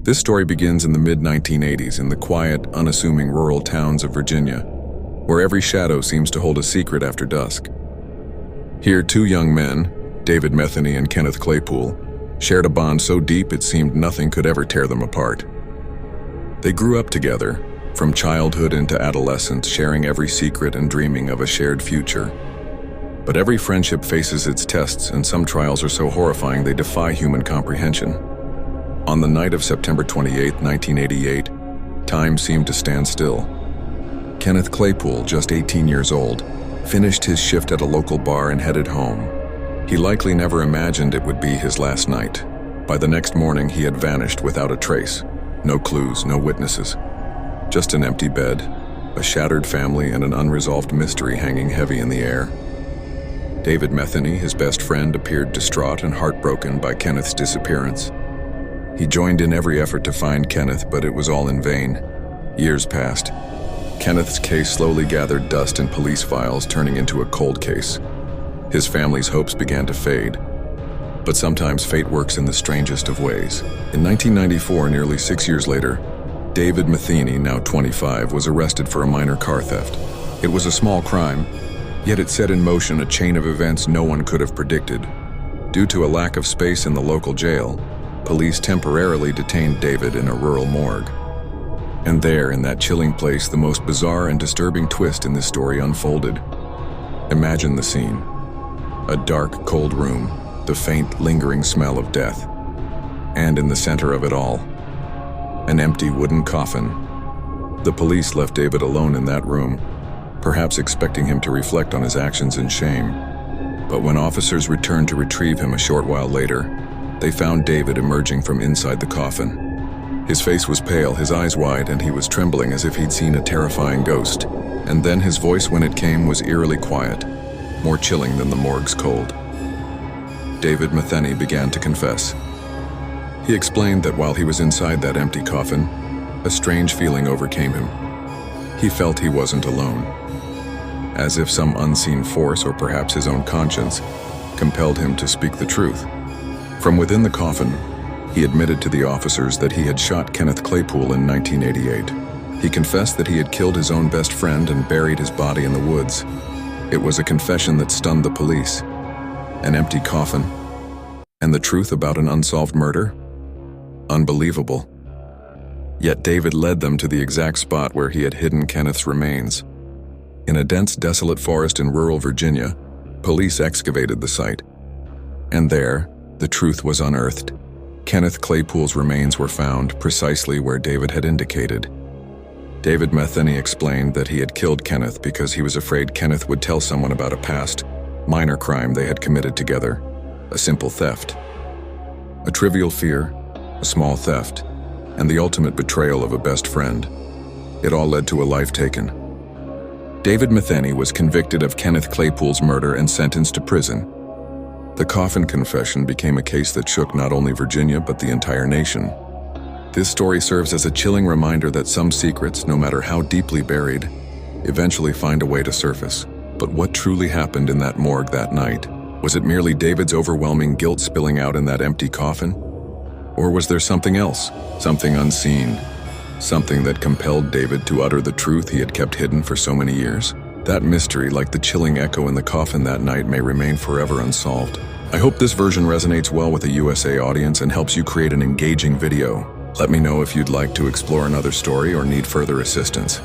This story begins in the mid-1980s in the quiet, unassuming rural towns of Virginia, where every shadow seems to hold a secret after dusk. Here, two young men, David Metheny and Kenneth Claypoole, shared a bond so deep it seemed nothing could ever tear them apart. They grew up together, from childhood into adolescence, sharing every secret and dreaming of a shared future. But every friendship faces its tests, and some trials are so horrifying they defy human comprehension. On the night of September 28, 1988, time seemed to stand still. Kenneth Claypoole, just 18 years old, finished his shift at a local bar and headed home. He likely never imagined it would be his last night. By the next morning, he had vanished without a trace. No clues, no witnesses. Just an empty bed, a shattered family, and an unresolved mystery hanging heavy in the air. David Metheny, his best friend, appeared distraught and heartbroken by Kenneth's disappearance. He joined in every effort to find Kenneth, but it was all in vain. Years passed. Kenneth's case slowly gathered dust in police files, turning into a cold case. His family's hopes began to fade. But sometimes fate works in the strangest of ways. In 1994, nearly 6 years later, David Metheny, now 25, was arrested for a minor car theft. It was a small crime, yet it set in motion a chain of events no one could have predicted. Due to a lack of space in the local jail, police temporarily detained David in a rural morgue. And there, in that chilling place, the most bizarre and disturbing twist in this story unfolded. Imagine the scene. A dark, cold room, the faint, lingering smell of death. And in the center of it all, an empty wooden coffin. The police left David alone in that room, perhaps expecting him to reflect on his actions in shame. But when officers returned to retrieve him a short while later, they found David emerging from inside the coffin. His face was pale, his eyes wide, and he was trembling as if he'd seen a terrifying ghost. And then his voice, when it came, was eerily quiet, more chilling than the morgue's cold. David Metheny began to confess. He explained that while he was inside that empty coffin, a strange feeling overcame him. He felt he wasn't alone, as if some unseen force, or perhaps his own conscience, compelled him to speak the truth. From within the coffin, he admitted to the officers that he had shot Kenneth Claypoole in 1988. He confessed that he had killed his own best friend and buried his body in the woods. It was a confession that stunned the police. An empty coffin, and the truth about an unsolved murder? Unbelievable. Yet David led them to the exact spot where he had hidden Kenneth's remains. In a dense, desolate forest in rural Virginia, police excavated the site. And there, the truth was unearthed. Kenneth Claypoole's remains were found precisely where David had indicated. David Metheny explained that he had killed Kenneth because he was afraid Kenneth would tell someone about a past, minor crime they had committed together, a simple theft. A trivial fear, a small theft, and the ultimate betrayal of a best friend. It all led to a life taken. David Metheny was convicted of Kenneth Claypoole's murder and sentenced to prison. The coffin confession became a case that shook not only Virginia but the entire nation. This story serves as a chilling reminder that some secrets, no matter how deeply buried, eventually find a way to surface. But what truly happened in that morgue that night? Was it merely David's overwhelming guilt spilling out in that empty coffin? Or was there something else, something unseen, something that compelled David to utter the truth he had kept hidden for so many years? That mystery, like the chilling echo in the coffin that night, may remain forever unsolved. I hope this version resonates well with a USA audience and helps you create an engaging video. Let me know if you'd like to explore another story or need further assistance.